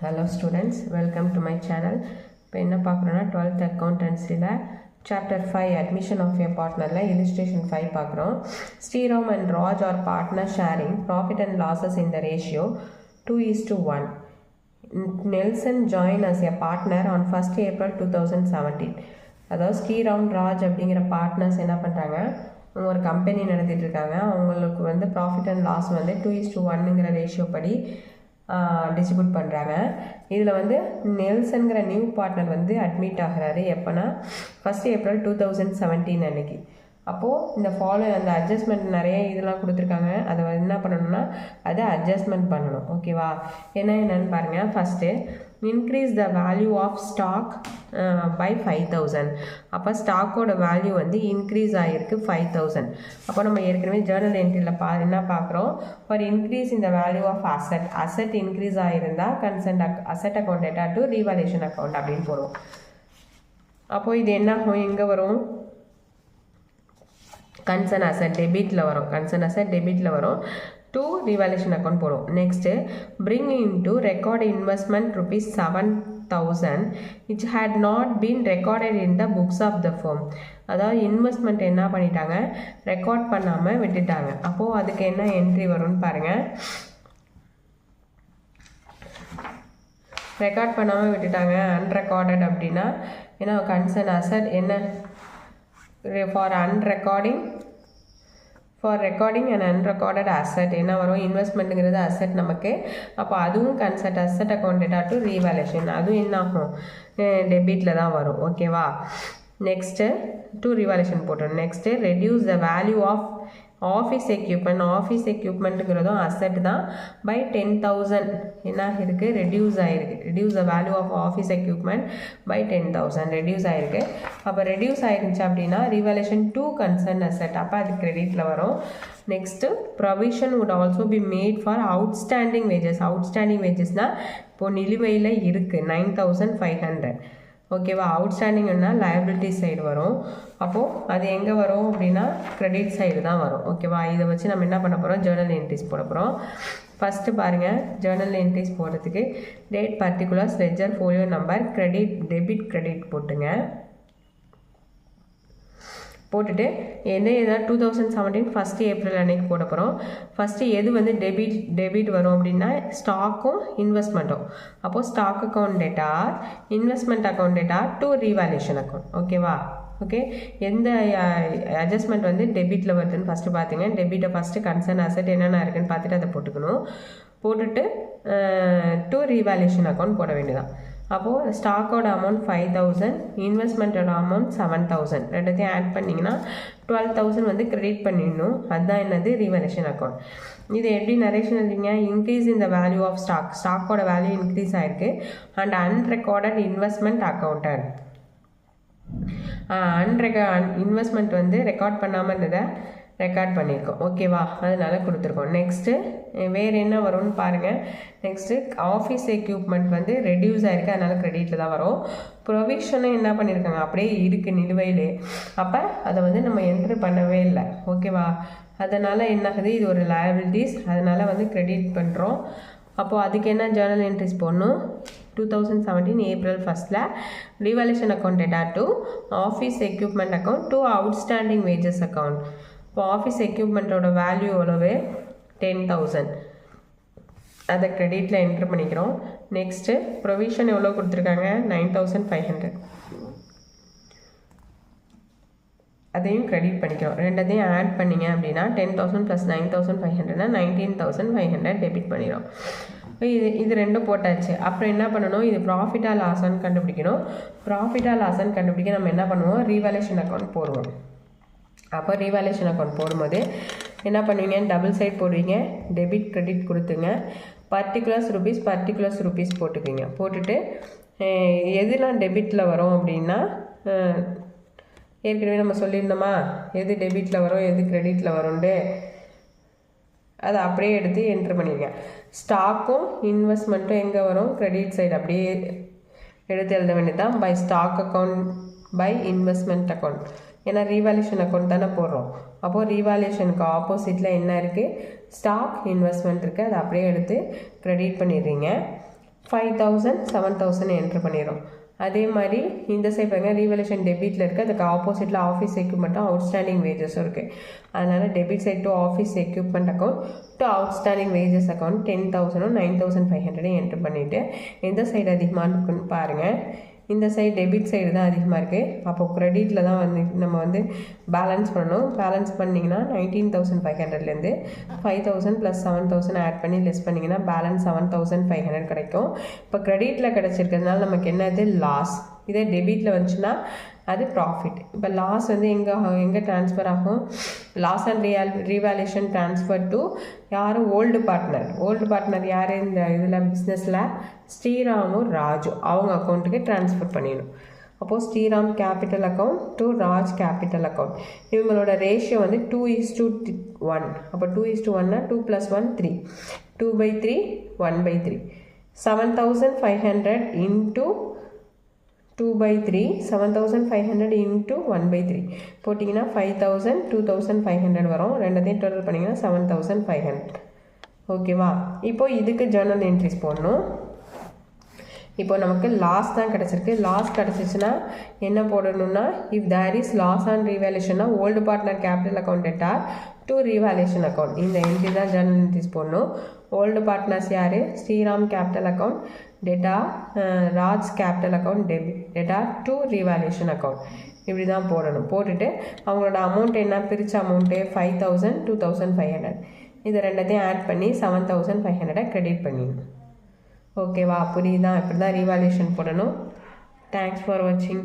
Hello students, welcome to my channel. இப்போ என்ன பார்க்குறோன்னா 12th accountancyல chapter 5 admission of a partnerல illustration 5 பார்க்குறோம். Sriram and Raj are partner sharing profit and losses in the ratio 2:1. Nelson joined as a partner on 1st April 2017. அதாவது ஸ்ரீராம் ராஜ் அப்படிங்கிற partners என்ன பண்ணுறாங்க, ஒரு company நடத்திட்டு இருக்காங்க. அவங்களுக்கு வந்து ப்ராஃபிட் அண்ட் லாஸ் வந்து 2:1ங்கிற ரேஷியோ படி டிஸ்ட்ரிபியூட் பண்ணுறாங்க. இதில் வந்து நெல்சன்கிற நியூ பார்ட்னர் வந்து அட்மிட் ஆகிறாரு. எப்போனா 1st April 2017 அன்னைக்கு. அப்போது இந்த அந்த அட்ஜஸ்ட்மெண்ட் நிறைய இதெல்லாம் கொடுத்துருக்காங்க. அதை என்ன பண்ணணும்னா அதை அட்ஜஸ்ட்மெண்ட் பண்ணணும். ஓகேவா? என்னென்னு பாருங்கள். First increase the value of stock by 5,000. அப்போ ஸ்டாக்கோட வேல்யூ வந்து இன்க்ரீஸ் ஆகிருக்கு 5,000. அப்போ நம்ம ஏற்கனவே ஜேர்னல் என்ட்ரியில் என்ன பார்க்குறோம், ஃபார் இன்க்ரீஸ் இந்த வேல்யூ ஆஃப் அசட் இன்க்ரீஸ் ஆகிருந்தால் concern asset account data to revaluation account அப்படின்னு போடுவோம். அப்போது இது என்ன ஆகும், எங்கே வரும், கன்சர்ன் அசட் டெபிட்டில் வரும் to revaluation account போடும். Next bring into record investment ₹7,000 which had not been recorded in the books of the firm. அதாவது இன்வெஸ்ட்மெண்ட் என்ன பண்ணிட்டாங்க, ரெக்கார்ட் பண்ணாமல் விட்டுட்டாங்க. அப்போது அதுக்கு என்ன என்ட்ரி வரும்னு பாருங்கள். ரெக்கார்ட் பண்ணாமல் விட்டுட்டாங்க அன்ரெக்கார்டட் அப்படின்னா ஏன்னா கன்சர்ன் அசட் என்ன, for recording and unrecorded asset என்ன வரும், இன்வெஸ்ட்மெண்ட்டுங்கிறது அசட் நமக்கு. அப்போ அதுவும் asset account data to revaluation, அதுவும் என்ன ஆகும், டெபிட்டில் தான் வரும். ஓகேவா? நெக்ஸ்ட்டு டு ரீவாலுவேஷன் போட்டோம். Next reduce the value of office எக்யூப்மெண்ட்டுங்கிறதும் அசட் தான். பை 10,000 என்ன இருக்குது, reduce the value of office equipment by 10,000 reduce ஆகிருக்கு. அப்போ ரெடியூஸ் ஆகிருந்துச்சு அப்படின்னா ரீவாலுவேஷன் டு கன்சர்ன் அசட், அப்போ அது கிரெடிட்டில் வரும். Next provision would also be made for outstanding வேஜஸ்னால் இப்போது நிலுவையில் இருக்குது 9,500. ஓகேவா? அவுட்ஸ்டாண்டிங்னா லயபிலிட்டி சைடு வரும். அப்போது அது எங்கே வரும் அப்படின்னா கிரெடிட் சைடு தான் வரும். ஓகேவா? இதை வச்சு நம்ம என்ன பண்ண போகிறோம், ஜேர்னல் என்ட்ரிஸ் போட போகிறோம். ஃபஸ்ட்டு பாருங்கள், ஜேர்னல் என்ட்ரிஸ் போடுறதுக்கு date, particulars, ledger, folio number, credit போட்டுங்க. போட்டுட்டு ஏதாவது 2017 1st April அன்னைக்கு போட போகிறோம். ஃபஸ்ட்டு எது வந்து டெபிட் வரும் அப்படின்னா ஸ்டாக்கும் இன்வெஸ்ட்மெண்ட்டும். அப்போது stock account data, investment account data to revaluation account. ஓகேவா? ஓகே, எந்த அட்ஜஸ்ட்மெண்ட் வந்து டெபிட்டில் வருதுன்னு ஃபஸ்ட்டு பார்த்துங்க. டெபிட்டை ஃபஸ்ட்டு கன்சர்ன் அசட் என்னென்ன இருக்குதுன்னு பார்த்துட்டு அதை போட்டுக்கணும். போட்டுட்டு டு ரீவாலுவேஷன் அக்கௌண்ட் போட வேண்டியதான். அப்போது ஸ்டாக்கோட அமௌண்ட் 5,000, இன்வெஸ்ட்மெண்ட்டோட அமௌண்ட் 7,000, ரெண்டுத்தையும் ஆட் பண்ணிங்கன்னா 12,000 வந்து கிரெடிட் பண்ணிடணும். அதுதான் என்னது, ரீவாலுவேஷன் அக்கௌண்ட். இது எப்படி நரேஷன் இல்லைங்க, இன்க்ரீஸ் இந்த வேல்யூ ஆஃப் ஸ்டாக்கோட வேல்யூ இன்க்ரீஸ் ஆகிருக்கு and unrecorded investment accounted. Investment வந்து ரெக்கார்ட் பண்ணாமல் இருந்ததை ரெக்கார்ட் பண்ணியிருக்கோம். ஓகேவா? அதனால கொடுத்துருக்கோம். நெக்ஸ்ட்டு வேறு என்ன வரும்னு பாருங்கள். நெக்ஸ்ட்டு ஆஃபீஸ் எக்யூப்மெண்ட் வந்து ரெடியூஸ் ஆகிருக்கு, அதனால் கிரெடிட்டில் தான் வரும். ப்ரொவிஷனும் என்ன பண்ணியிருக்காங்க, அப்படியே இருக்குது நிலுவையிலே. அப்போ அதை வந்து நம்ம என்ட்ரு பண்ணவே இல்லை. ஓகேவா? அதனால் என்ன ஆகுது, இது ஒரு லயபிலிட்டிஸ், அதனால் வந்து கிரெடிட் பண்ணுறோம். அப்போது அதுக்கு என்ன ஜேர்னல் என்ட்ரிஸ் போடணும், 2017 April 1 revaluation account data to office equipment account to outstanding wages account. இப்போ ஆஃபீஸ் எக்யூப்மெண்ட்டோட வேல்யூ எவ்வளவு, 10,000, அதை கிரெடிட்டில் என்ட்ரு பண்ணிக்கிறோம். நெக்ஸ்ட்டு ப்ரொவிஷன் எவ்வளோ கொடுத்துருக்காங்க, 9,500, அதையும் கிரெடிட் பண்ணிக்கிறோம். ரெண்டத்தையும் ஆட் பண்ணிங்க அப்படின்னா 10,000 + 9,500 19,500 டெபிட் பண்ணிடும். இது ரெண்டும் போட்டாச்சு. அப்புறம் என்ன பண்ணணும், இது ப்ராஃபிட்டா லாஸான்னு கண்டுபிடிக்கணும். ப்ராஃபிட்டா லாஸான்னு கண்டுபிடிக்க நம்ம என்ன பண்ணுவோம், ரீவாலுவேஷன் அக்கௌண்ட் போடுவோம். அப்போ ரீவாலுவேஷன் அக்கௌண்ட் போடும்போது என்ன பண்ணுவீங்க, டபுள் சைட் போடுவீங்க, டெபிட் கிரெடிட் கொடுத்துங்க, பர்டிகுலர்ஸ் ருபீஸ் போட்டுக்குவீங்க. போட்டுட்டு எதுலாம் டெபிட்டில் வரும் அப்படின்னா ஏற்கனவே நம்ம சொல்லியிருந்தோமா, எது டெபிட்டில் வரும் எது கிரெடிட்டில் வரும்னு, அதை அப்படியே எடுத்து என்ட்ரு பண்ணிடுங்க. ஸ்டாக்கும் இன்வெஸ்ட்மெண்ட்டும் எங்கே வரும், கிரெடிட் சைடு அப்படியே எடுத்து எழுத வேண்டியதான். By stock account by investment account, ஏன்னா ரீவாலுவேஷன் அக்கௌண்ட் தானே போடுறோம். அப்போது ரீவாலுவேஷனுக்கு ஆப்போசிட்டில் என்ன இருக்குது, ஸ்டாக் இன்வெஸ்ட்மெண்ட் இருக்குது, அதை அப்படியே எடுத்து கிரெடிட் பண்ணிடுறீங்க. 5000 7000 என்ட்ரு பண்ணிடும். அதே மாதிரி இந்த சைட் பாருங்க ரீவல்யூஷன் டெபிட்டில் இருக்குது, அதுக்கு ஆப்போசிட்டில் ஆஃபீஸ் எக்யூப்மெண்ட்டும் அவுட்ஸ்டாண்டிங் வேஜஸும் இருக்குது. அதனால் debit side to office equipment account to outstanding wages account 10,000 9500 entry பண்ணிவிட்டு எந்த சைடு அதிகமாக இருக்குன்னு பாருங்கள். இந்த சைடு டெபிட் சைடு தான் அதிகமாக இருக்குது. அப்போது க்ரெடிட்டில் தான் வந்து நம்ம வந்து பேலன்ஸ் பண்ணணும். பேலன்ஸ் பண்ணிங்கன்னா 19,500லேருந்து 5,000 + 7,000 ஆட் பண்ணி லெஸ் பண்ணிங்கன்னா பேலன்ஸ் 7,500 கிடைக்கும். இப்போ க்ரெடிட்டில் கிடச்சிருக்கிறதுனால நமக்கு என்னது லாஸ். இதே டெபிட்டில் வந்துச்சுன்னா அது ப்ராஃபிட். இப்போ லாஸ் வந்து எங்கே ட்ரான்ஸ்ஃபர் ஆகும்? Loss and revaluation transfer to யார்? ஓல்டு பார்ட்னர் யார் இந்த இதில் பிஸ்னஸில்? ஸ்ரீராமும் ராஜு அவங்க அக்கௌண்ட்டுக்கு ட்ரான்ஸ்ஃபர் பண்ணிடணும். அப்போது Sriram capital account to Raj capital account. இவங்களோட ரேஷியோ வந்து 2:1. அப்போ 2:1னா 2 + 1 3, 2/3 1/3. 7,500 into 2/3, 7,500 into 1/3 போட்டிங்கன்னா 5,000 2,500 வரும். ரெண்டத்தையும் டோட்டல் பண்ணிங்கன்னா 7,500. ஓகேவா? இப்போது இதுக்கு ஜர்னல் என்ட்ரிஸ் போடணும். இப்போ நமக்கு லாஸ் தான் கிடச்சிருக்கு. லாஸ் கிடச்சிச்சுன்னா என்ன போடணும்னா, if there is loss on ரீவேல்யூஷன்னா old partner capital account debtor to revaluation account. இந்த என்ட்ரி தான் ஜர்னல் என்ட்ரிஸ் போடணும். ஓல்டு பார்ட்னர்ஸ் யார்? Sriram capital account debtor, Raj capital account debtor to revaluation account. இப்படி தான் போடணும். போட்டுட்டு அவங்களோட அமௌண்ட் என்ன? பிரித்த அமௌண்ட்டு 5,000 2,500. இது ரெண்டத்தையும் ஆட் பண்ணி 7,500 கிரெடிட் பண்ணிடணும். ஓகேவா? புரியுதா? இப்படி தான் ரீவேல்யூஷன் போடணும். தேங்க்ஸ் ஃபார் வாட்சிங்.